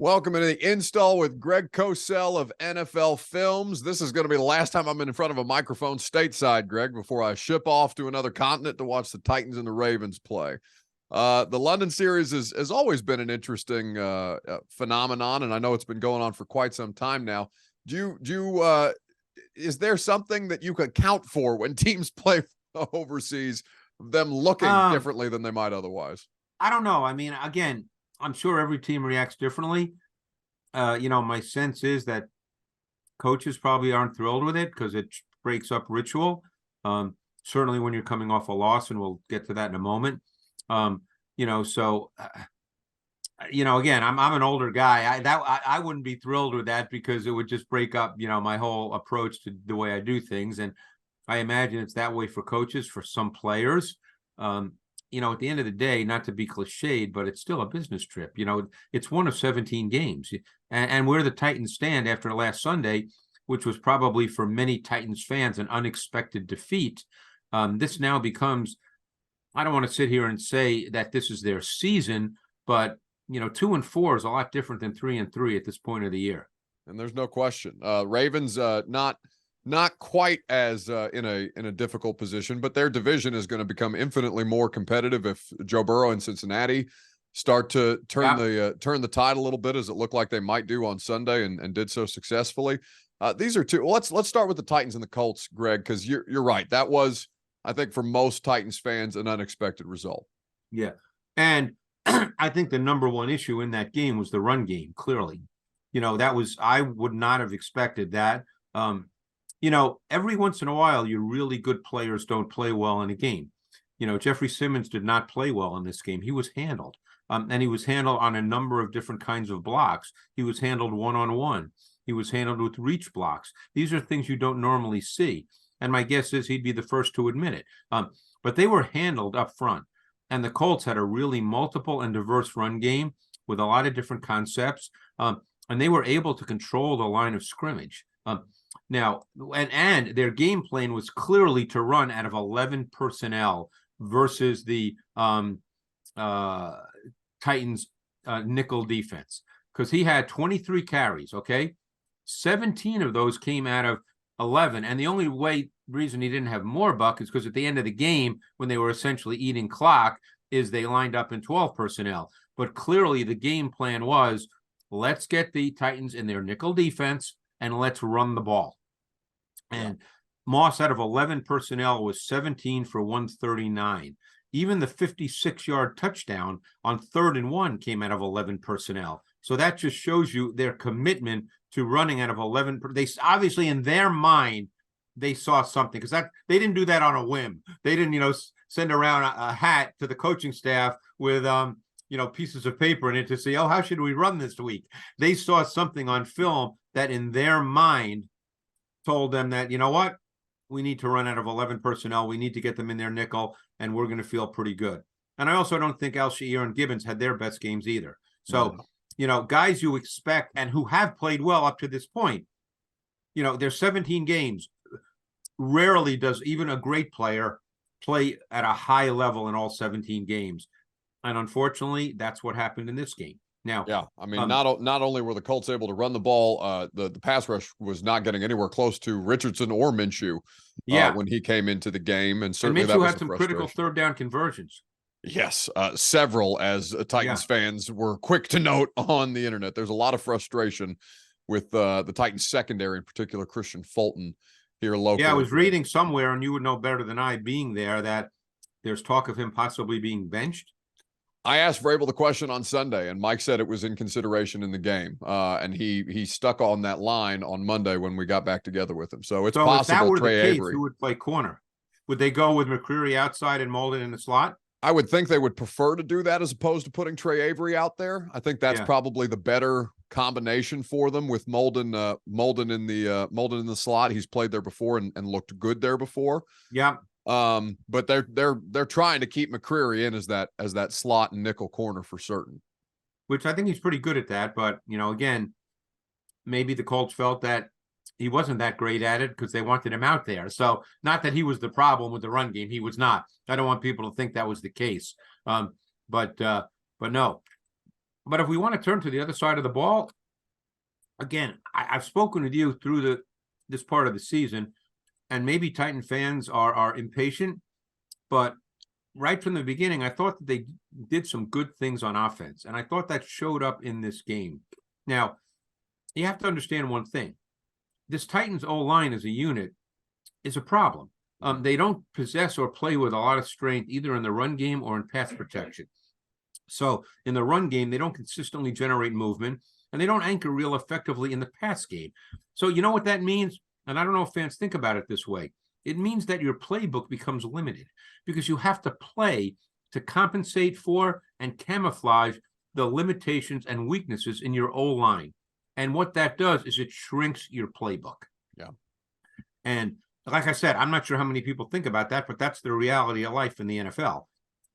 Welcome to the install with Greg Cosell of NFL Films. This is going to be the last time I'm in front of a microphone stateside, Greg, before I ship off to another continent to watch the Titans and the Ravens play. The London series has always been an interesting phenomenon, and I know it's been going on for quite some time now. Is there something that you could account for when teams play overseas, them looking differently than they might otherwise? I don't know. I mean, again, I'm sure every team reacts differently. My sense is that coaches probably aren't thrilled with it because it breaks up ritual. Certainly when you're coming off a loss, and we'll get to that in a moment. Again, I'm an older guy. I wouldn't be thrilled with that because it would just break up, my whole approach to the way I do things. And I imagine it's that way for coaches, for some players. At the end of the day, not to be cliched, but it's still a business trip. It's one of 17 games. And where the Titans stand after last Sunday, which was probably for many Titans fans an unexpected defeat, this now becomes, I don't want to sit here and say that this is their season, but 2-4 is a lot different than 3-3 at this point of the year. And there's no question. Ravens not quite as in a difficult position, but their division is going to become infinitely more competitive if Joe Burrow and Cincinnati start to turn the tide a little bit, as it looked like they might do on Sunday and did so successfully. These are two. Let's start with the Titans and the Colts, Greg, because you're right. That was, I think, for most Titans fans, an unexpected result. Yeah, and I think the number one issue in that game was the run game. Clearly, I would not have expected that. Every once in a while, your really good players don't play well in a game. Jeffrey Simmons did not play well in this game. He was handled, and he was handled on a number of different kinds of blocks. He was handled one-on-one. He was handled with reach blocks. These are things you don't normally see, and my guess is he'd be the first to admit it. But they were handled up front, and the Colts had a really multiple and diverse run game with a lot of different concepts, and they were able to control the line of scrimmage. Now, and their game plan was clearly to run out of 11 personnel versus the Titans nickel defense, because he had 23 carries, okay? 17 of those came out of 11, and the only reason he didn't have more, Buck, is because at the end of the game, when they were essentially eating clock, is they lined up in 12 personnel. But clearly the game plan was, let's get the Titans in their nickel defense, and let's run the ball. And Moss, out of 11 personnel, was 17 for 139. Even the 56-yard touchdown on 3rd and 1 came out of 11 personnel. So that just shows you their commitment to running out of 11. They obviously, in their mind, they saw something, because they didn't do that on a whim. They didn't, send around a hat to the coaching staff with pieces of paper in it to say, how should we run this week? They saw something on film that in their mind told them that, we need to run out of 11 personnel. We need to get them in their nickel, and we're going to feel pretty good. And I also don't think Al-Shaair and Gibbons had their best games either. So, guys you expect and who have played well up to this point, there's 17 games. Rarely does even a great player play at a high level in all 17 games. And unfortunately, that's what happened in this game. Now, not only were the Colts able to run the ball, the pass rush was not getting anywhere close to Richardson or Minshew when he came into the game, and certainly that was had some critical third down conversions. Yes, several, as Titans fans were quick to note on the internet. There's a lot of frustration with the Titans secondary, in particular Christian Fulton here locally. Yeah, I was reading somewhere, and you would know better than I, being there, that there's talk of him possibly being benched. I asked Vrabel the question on Sunday, and Mike said it was in consideration in the game. And he stuck on that line on Monday when we got back together with him. So it's possible. If that were Trey the case, Avery, who would play corner? Would they go with McCreary outside and Molden in the slot? I would think they would prefer to do that as opposed to putting Trey Avery out there. I think that's probably the better combination for them, with Molden in the slot. He's played there before and looked good there before. Yeah. But they're trying to keep McCreary in as that slot and nickel corner for certain. Which I think he's pretty good at that. But again, maybe the Colts felt that he wasn't that great at it because they wanted him out there. So not that he was the problem with the run game. He was not. I don't want people to think that was the case. But no. But if we want to turn to the other side of the ball, again, I've spoken with you through this part of the season, and maybe Titan fans are impatient, but right from the beginning, I thought that they did some good things on offense, and I thought that showed up in this game. Now, you have to understand one thing. This Titans O-line as a unit is a problem. They don't possess or play with a lot of strength either in the run game or in pass protection. So in the run game, they don't consistently generate movement, and they don't anchor real effectively in the pass game. So you know what that means? And I don't know if fans think about it this way. It means that your playbook becomes limited because you have to play to compensate for and camouflage the limitations and weaknesses in your O-line. And what that does is it shrinks your playbook. Yeah. And like I said, I'm not sure how many people think about that, but that's the reality of life in the NFL.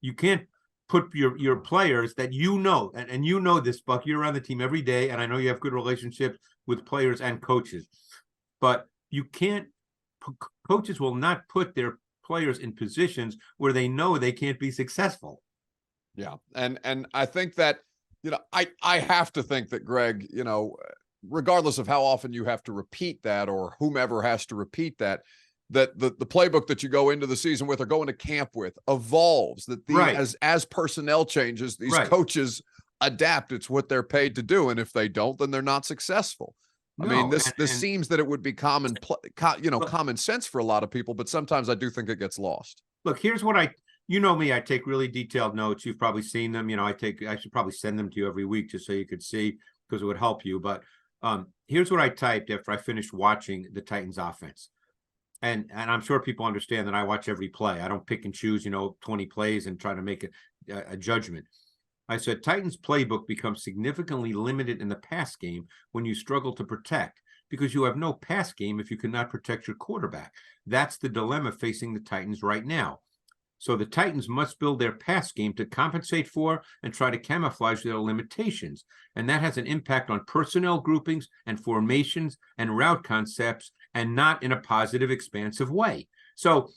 You can't put your players that you know, and you know this, Buck, you're around the team every day, and I know you have good relationships with players and coaches, but you can't, coaches will not put their players in positions where they know they can't be successful. Yeah. And I think that, I have to think that, Greg, regardless of how often you have to repeat that or whomever has to repeat that, that the playbook that you go into the season with or go into camp with evolves, that as personnel changes, these coaches adapt. It's what they're paid to do. And if they don't, then they're not successing. I mean, this seems that it would be common sense for a lot of people, but sometimes I do think it gets lost. Look, here's what you know me, I take really detailed notes. You've probably seen them. I should probably send them to you every week just so you could see, because it would help you. But here's what I typed after I finished watching the Titans offense. And I'm sure people understand that I watch every play. I don't pick and choose, 20 plays and try to make a judgment. I said, Titans playbook becomes significantly limited in the pass game when you struggle to protect, because you have no pass game if you cannot protect your quarterback. That's the dilemma facing the Titans right now. So the Titans must build their pass game to compensate for and try to camouflage their limitations. And that has an impact on personnel groupings and formations and route concepts, and not in a positive, expansive way. So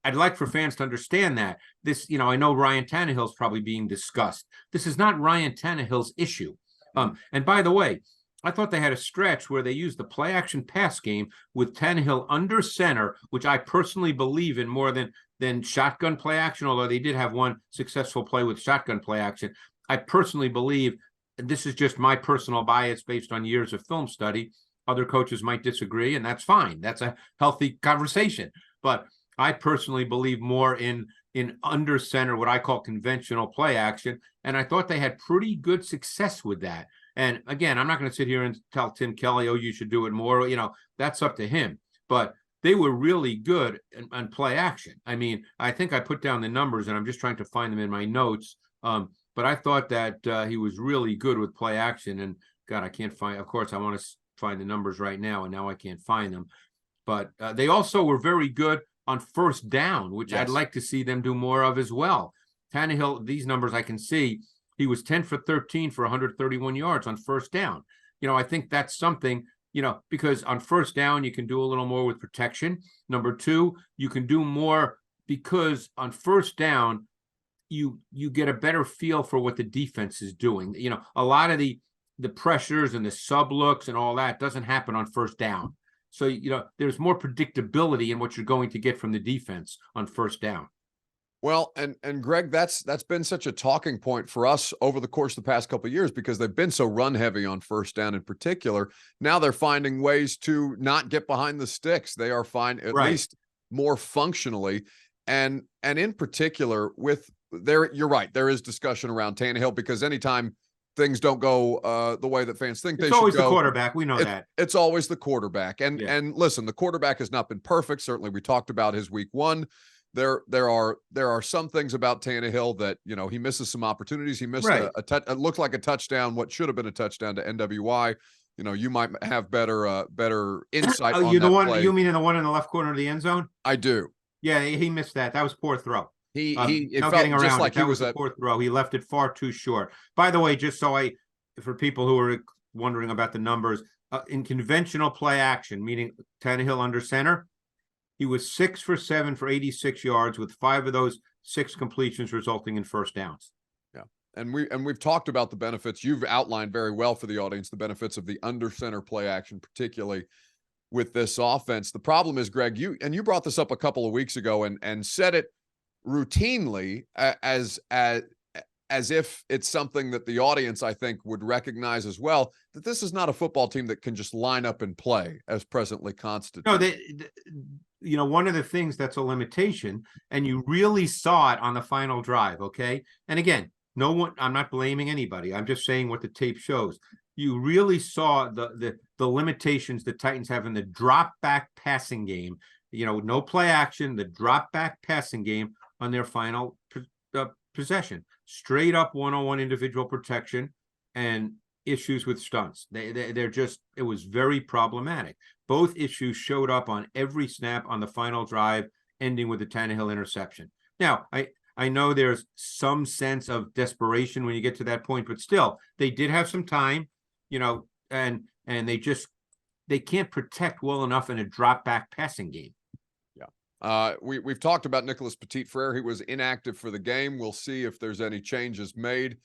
I'd like for fans to understand that this, I know Ryan Tannehill's probably being discussed. This is not Ryan Tannehill's issue. And by the way, I thought they had a stretch where they used the play action pass game with Tannehill under center, which I personally believe in more than shotgun play action, although they did have one successful play with shotgun play action. I personally believe, and this is just my personal bias based on years of film study, other coaches might disagree, and that's fine. That's a healthy conversation. But I personally believe more in under center, what I call conventional play action. And I thought they had pretty good success with that. And again, I'm not going to sit here and tell Tim Kelly, oh, you should do it more. That's up to him. But they were really good on play action. I mean, I think I put down the numbers, and I'm just trying to find them in my notes. But I thought that he was really good with play action. And God, I can't find, of course, I want to find the numbers right now, and now I can't find them. But they also were very good on first down, which I'd like to see them do more of as well. Tannehill, these numbers I can see, he was 10 for 13 for 131 yards on first down. I think that's something, because on first down, you can do a little more with protection. Number two, you can do more because on first down, you get a better feel for what the defense is doing. A lot of the pressures and the sub looks and all that doesn't happen on first down. So, there's more predictability in what you're going to get from the defense on first down. Well, and Greg, that's been such a talking point for us over the course of the past couple of years, because they've been so run heavy on first down in particular. Now they're finding ways to not get behind the sticks. They are finding at least more functionally. And in particular you're right. There is discussion around Tannehill, because anytime things don't go the way that fans think they should go, it's always the quarterback. We know that. It's always the quarterback. And listen, the quarterback has not been perfect. Certainly we talked about his week one. There are some things about Tannehill that, he misses some opportunities. He missed it looked like a touchdown, what should have been a touchdown to NWI. You might have better insight on that play. You mean the one in the left corner of the end zone? I do. Yeah, he missed that. That was poor throw. It felt getting around just like that was a poor throw. He left it far too short. By the way, just for people who are wondering about the numbers, in conventional play action, meaning Tannehill under center, he was 6 for 7 for 86 yards, with 5 of those 6 completions resulting in first downs. Yeah. And we've talked about the benefits. You've outlined very well for the audience the benefits of the under center play action, particularly with this offense. The problem is, Greg, you brought this up a couple of weeks ago and said it routinely as if it's something that the audience, I think, would recognize as well, that this is not a football team that can just line up and play as presently constituted. No, one of the things that's a limitation, and you really saw it on the final drive, okay? And again, I'm not blaming anybody. I'm just saying what the tape shows. You really saw the limitations the Titans have in the drop back passing game. No play action, the drop back passing game on their final possession. Straight up one-on-one individual protection and issues with stunts. It was very problematic. Both issues showed up on every snap on the final drive, ending with the Tannehill interception. Now, I know there's some sense of desperation when you get to that point, but still, they did have some time, and they can't protect well enough in a drop back passing game. We've talked about Nicholas Petit-Frere. He was inactive for the game. We'll see if there's any changes made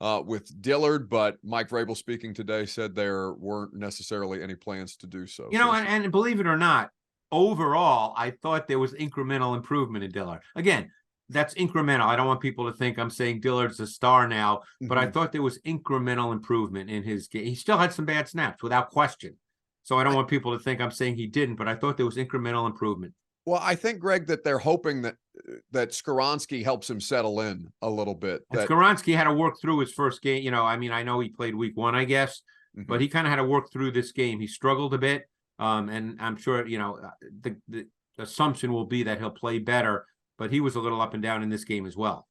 with Dillard, but Mike Vrabel speaking today said there weren't necessarily any plans to do so. And believe it or not, overall, I thought there was incremental improvement in Dillard. Again, that's incremental. I don't want people to think I'm saying Dillard's a star now, but I thought there was incremental improvement in his game. He still had some bad snaps without question. So I don't want people to think I'm saying he didn't, but I thought there was incremental improvement. Well, I think, Greg, that they're hoping that Skoronski helps him settle in a little bit. And Skoronski had to work through his first game. I know he played week 1, I guess, but he kind of had to work through this game. He struggled a bit, and I'm sure, the assumption will be that he'll play better, but he was a little up and down in this game as well.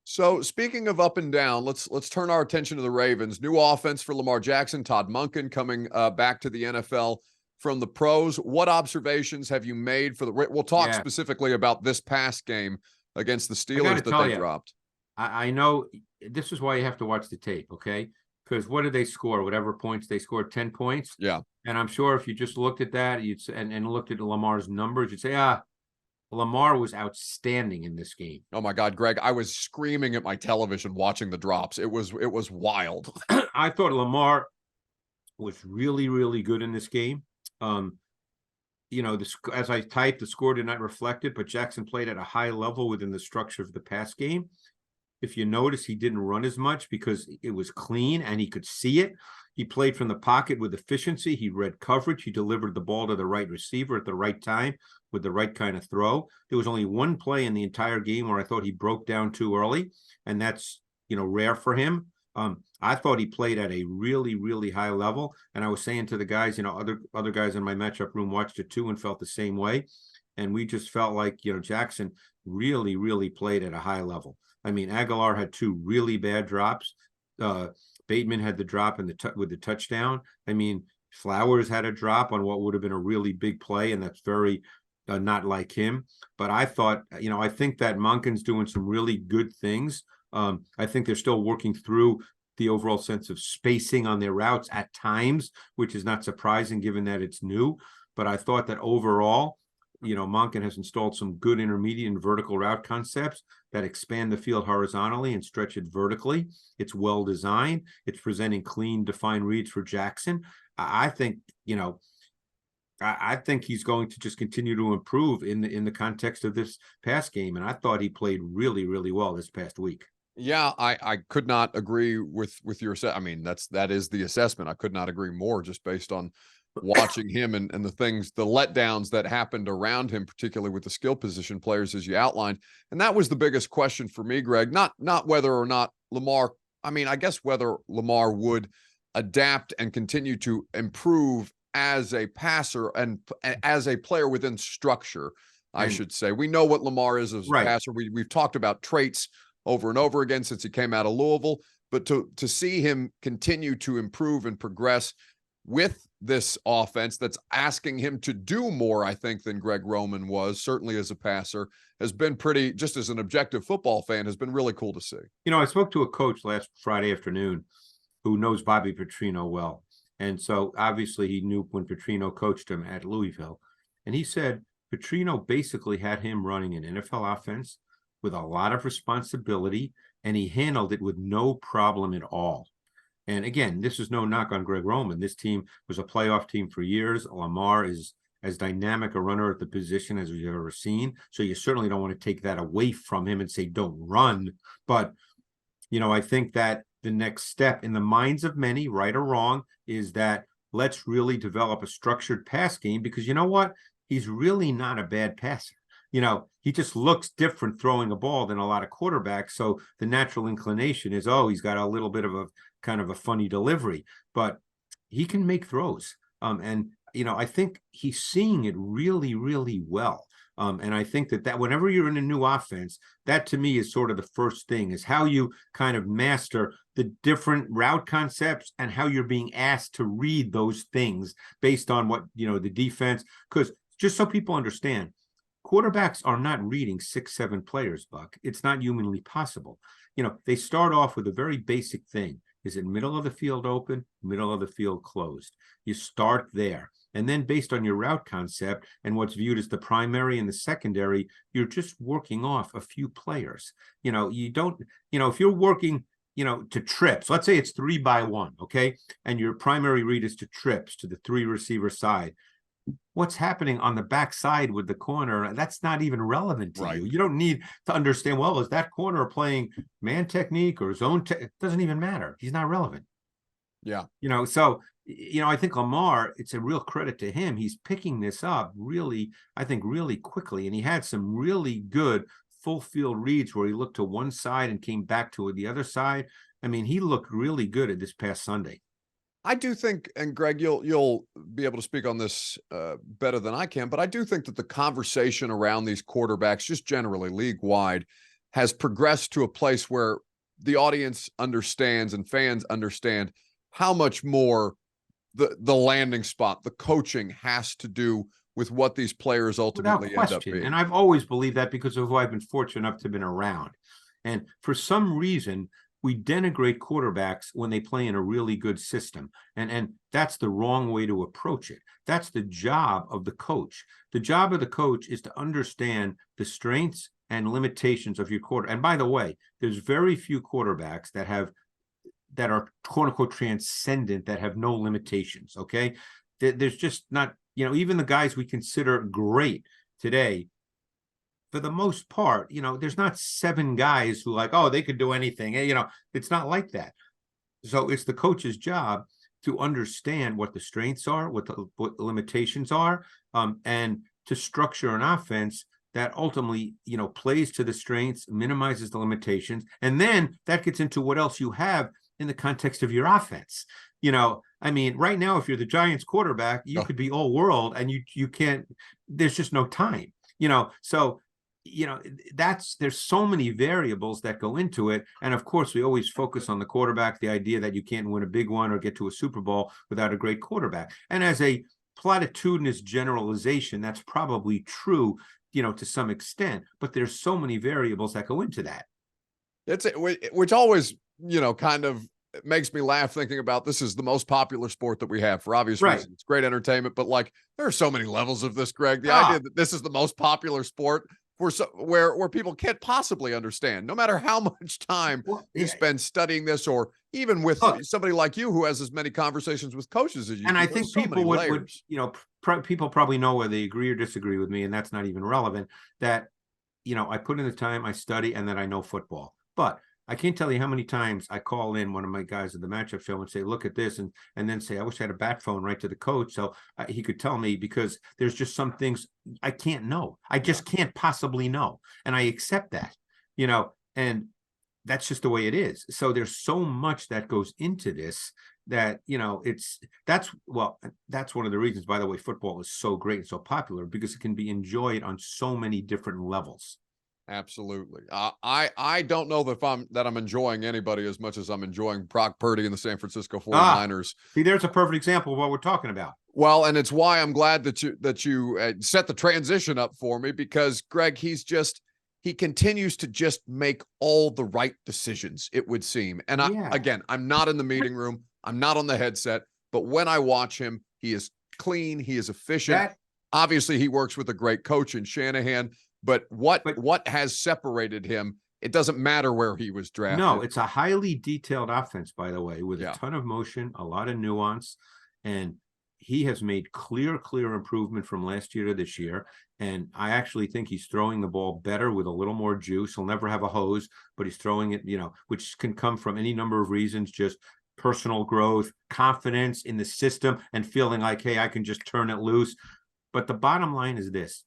So speaking of up and down, let's turn our attention to the Ravens. New offense for Lamar Jackson, Todd Monken coming back to the NFL from the pros. What observations have you made for we'll talk specifically about this past game against the Steelers that they dropped. I know this is why you have to watch the tape, okay? Because what did they score? Whatever points they scored, 10 points. Yeah. And I'm sure if you just looked at that and looked at Lamar's numbers, you'd say, Lamar was outstanding in this game. Oh my God, Greg, I was screaming at my television watching the drops. It was wild. I thought Lamar was really, really good in this game. As I typed, the score did not reflect it, but Jackson played at a high level within the structure of the pass game. If you notice, he didn't run as much because it was clean and he could see it. He played from the pocket with efficiency. He read coverage. He delivered the ball to the right receiver at the right time with the right kind of throw. There was only one play in the entire game where I thought he broke down too early, and that's, rare for him. I thought he played at a really, really high level. And I was saying to the guys, other guys in my matchup room watched it too and felt the same way. And we just felt like, Jackson really, really played at a high level. I mean, Aguilar had 2 really bad drops. Bateman had the drop with the touchdown. I mean, Flowers had a drop on what would have been a really big play, and that's very not like him. But I thought, I think that Monken's doing some really good things. I think they're still working through the overall sense of spacing on their routes at times, which is not surprising given that it's new. But I thought that overall, Monken has installed some good intermediate and vertical route concepts that expand the field horizontally and stretch it vertically. It's well designed. It's presenting clean, defined reads for Jackson. I think, I think he's going to just continue to improve in the context of this pass game. And I thought he played really, really well this past week. Yeah, I could not agree with your I mean, that is the assessment. I could not agree more just based on watching him and the letdowns that happened around him, particularly with the skill position players, as you outlined. And that was the biggest question for me, Greg, not whether or not Lamar, I guess whether Lamar would adapt and continue to improve as a passer and as a player within structure, I should say. We know what Lamar is as a passer. We've talked about traits over and over again since he came out of Louisville, but to see him continue to improve and progress with this offense that's asking him to do more, I think, than Greg Roman was, certainly as a passer, has been pretty, just as an objective football fan, has been really cool to see. I spoke to a coach last Friday afternoon who knows Bobby Petrino well. And so obviously he knew when Petrino coached him at Louisville. And he said Petrino basically had him running an NFL offense with a lot of responsibility and he handled it with no problem at all. And again, this is no knock on Greg Roman. This team was a playoff team for years. Lamar is as dynamic a runner at the position as we've ever seen. So you certainly don't want to take that away from him and say, don't run. But, I think that the next step in the minds of many, right or wrong, is that let's really develop a structured pass game, because you know what? He's really not a bad passer. He just looks different throwing a ball than a lot of quarterbacks. So the natural inclination is, oh, he's got a little bit of a kind of a funny delivery, but he can make throws. And I think he's seeing it really, really well. And I think that whenever you're in a new offense, that to me is sort of the first thing, is how you kind of master the different route concepts and how you're being asked to read those things based on what, the defense, because just so people understand, quarterbacks are not reading 6-7 players, Buck. It's not humanly possible. They start off with a very basic thing. Is it middle of the field open, middle of the field closed? You start there. And then based on your route concept and what's viewed as the primary and the secondary, you're just working off a few players. You don't, if you're working, to trips, let's say it's 3-by-1, okay? And your primary read is to trips, to the 3 receiver side. What's happening on the backside with the corner, that's not even relevant to you. You don't need to understand, well, is that corner playing man technique or zone? It doesn't even matter. He's not relevant. Yeah. So, I think Lamar, it's a real credit to him. He's picking this up really, I think, really quickly. And he had some really good full field reads where he looked to one side and came back to the other side. I mean, he looked really good at this past Sunday. I do think, and Greg, you'll be able to speak on this better than I can, but I do think that the conversation around these quarterbacks, just generally league-wide, has progressed to a place where the audience understands and fans understand how much more the landing spot, the coaching has to do with what these players ultimately end up being. And I've always believed that because of who I've been fortunate enough to have been around. And for some reason, we denigrate quarterbacks when they play in a really good system. And that's the wrong way to approach it. That's the job of the coach. The job of the coach is to understand the strengths and limitations of your quarter. And by the way, there's very few quarterbacks that are quote unquote transcendent, that have no limitations. Okay. There's just not, even the guys we consider great today, for the most part, there's not 7 guys who they could do anything. It's not like that. So it's the coach's job to understand what the strengths are, what the limitations are, and to structure an offense that ultimately, plays to the strengths, minimizes the limitations. And then that gets into what else you have in the context of your offense. Right now, if you're the Giants quarterback, you could be all world, and you can't, there's just no time, so there's so many variables that go into it. And of course, we always focus on the quarterback, the idea that you can't win a big one or get to a Super Bowl without a great quarterback. And as a platitudinous generalization, that's probably true, to some extent, but there's so many variables that go into that. Which always, kind of makes me laugh thinking about, this is the most popular sport that we have for obvious reasons. It's great entertainment, but there are so many levels of this, Greg. The idea that this is the most popular sport where people can't possibly understand, no matter how much time you spend studying this, or even with somebody like you who has as many conversations with coaches as you. And I think people would people probably know whether they agree or disagree with me, and that's not even relevant, that, I put in the time, I study, and then I know football. But I can't tell you how many times I call in one of my guys at the matchup show and say, look at this, and then say, I wish I had a bat phone right to the coach so he could tell me, because there's just some things I can't know. I just can't possibly know. And I accept that, and that's just the way it is. So there's so much that goes into this that, that's one of the reasons, by the way, football is so great and so popular, because it can be enjoyed on so many different levels. Absolutely. I don't know that I'm enjoying anybody as much as I'm enjoying Brock Purdy and the San Francisco 49ers. See, there's a perfect example of what we're talking about. Well, and it's why I'm glad that you set the transition up for me, because Greg, he continues to just make all the right decisions, it would seem. And again, I'm not in the meeting room, I'm not on the headset, but when I watch him, he is clean, he is efficient. Obviously, he works with a great coach in Shanahan. But what has separated him it doesn't matter where he was drafted. No, it's a highly detailed offense, by the way, with Yeah. a ton of motion, a lot of nuance, and he has made clear improvement from last year to this year. And I actually think he's throwing the ball better with a little more juice. He'll never have a hose, but he's throwing it, which can come from any number of reasons, just personal growth, confidence in the system, and feeling like, hey, I can just turn it loose. But the bottom line is this: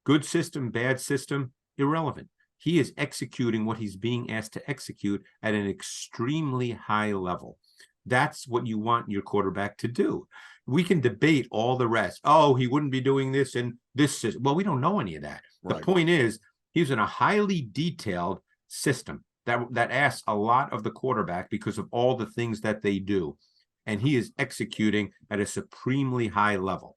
good system, bad system, irrelevant. He is executing what he's being asked to execute at an extremely high level. That's what you want your quarterback to do. We can debate all the rest. Oh, he wouldn't be doing this in this system. Well, we don't know any of that. Right. The point is, he's in a highly detailed system that asks a lot of the quarterback because of all the things that they do. And he is executing at a supremely high level.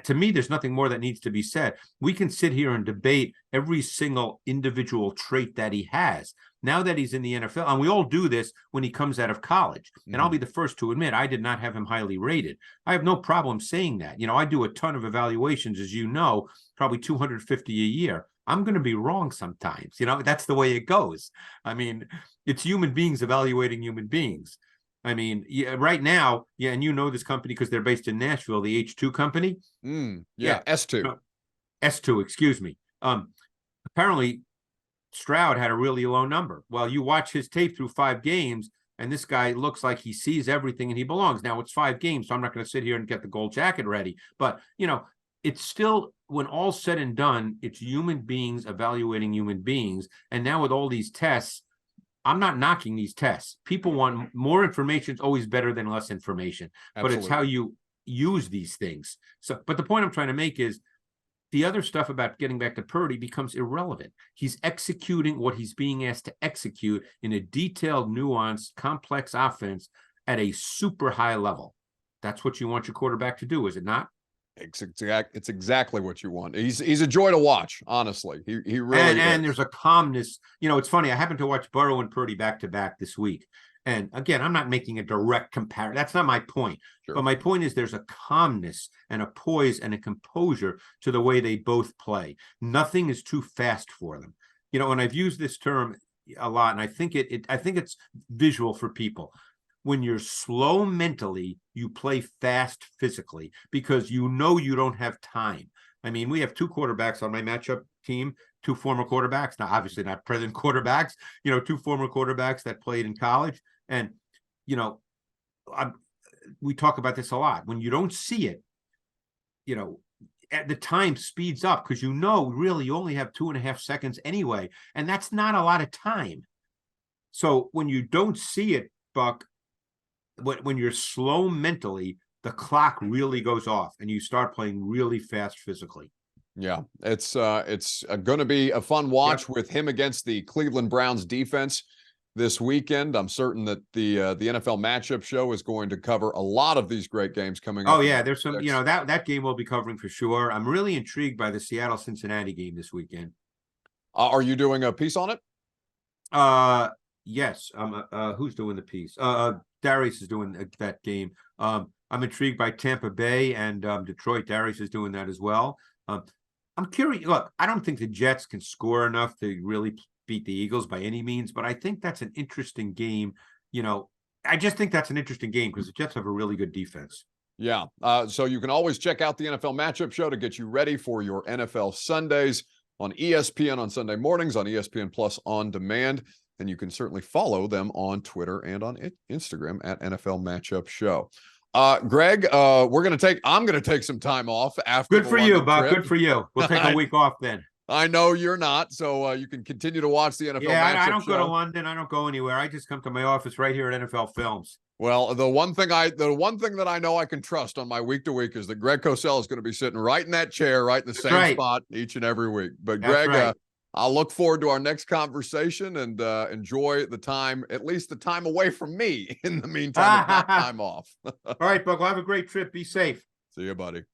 To me, there's nothing more that needs to be said. We can sit here and debate every single individual trait that he has. Now that he's in the NFL, and we all do this when he comes out of college, and I'll be the first to admit I did not have him highly rated. I have no problem saying that. I do a ton of evaluations, as you know, probably 250 a year. I'm going to be wrong sometimes. That's the way it goes. I mean, it's human beings evaluating human beings. I mean, right now, and this company because they're based in Nashville, the H2 company. S2. S2, excuse me. Apparently, Stroud had a really low number. Well, you watch his tape through 5 games, and this guy looks like he sees everything and he belongs. Now, it's 5 games, so I'm not going to sit here and get the gold jacket ready. But, it's still, when all's said and done, it's human beings evaluating human beings. And now with all these tests, I'm not knocking these tests. People want more information. It's always better than less information. Absolutely. But it's how you use these things. But the point I'm trying to make is the other stuff about getting back to Purdy becomes irrelevant. He's executing what he's being asked to execute in a detailed, nuanced, complex offense at a super high level. That's what you want your quarterback to do, is it not? It's exactly what you want. He's a joy to watch, honestly. He really is. And there's a calmness. It's funny. I happened to watch Burrow and Purdy back to back this week. And again, I'm not making a direct comparison. That's not my point. Sure. But my point is there's a calmness and a poise and a composure to the way they both play. Nothing is too fast for them. And I've used this term a lot, and I think it's visual for people. When you're slow mentally, you play fast physically because you don't have time. I mean, we have 2 quarterbacks on my matchup team, 2 former quarterbacks. Now, obviously not present quarterbacks, 2 former quarterbacks that played in college. And, we talk about this a lot. When you don't see it, at the time speeds up because really you only have 2.5 seconds anyway. And that's not a lot of time. So when you don't see it, Buck, when you're slow mentally, the clock really goes off and you start playing really fast physically. Yeah, it's going to be a fun watch with him against the Cleveland Browns defense this weekend. I'm certain that the NFL matchup show is going to cover a lot of these great games coming up. Oh yeah, there's some, that game we'll be covering for sure. I'm really intrigued by the Seattle-Cincinnati game this weekend. Are you doing a piece on it? Yes. Who's doing the piece? Darius is doing that game. I'm intrigued by Tampa Bay and Detroit. Darius is doing that as well. I'm curious. Look, I don't think the Jets can score enough to really beat the Eagles by any means, but I think that's an interesting game. I just think that's an interesting game because the Jets have a really good defense. Yeah. So you can always check out the NFL matchup show to get you ready for your NFL Sundays on ESPN on Sunday mornings, on ESPN Plus on demand. And you can certainly follow them on Twitter and on Instagram at NFL Matchup Show. Greg, I'm going to take some time off after. Good for you, Buck. Good for you. We'll take a week off then. I know you're not, so you can continue to watch the NFL. Yeah, Matchup I don't show. go to London. I don't go anywhere. I just come to my office right here at NFL Films. Well, the one thing that I know I can trust on my week to week is that Greg Cosell is going to be sitting right in that chair, right in the same spot each and every week. But Greg, I'll look forward to our next conversation and enjoy the time, at least the time away from me in the meantime, time off. All right, Buck. Well, have a great trip. Be safe. See you, buddy.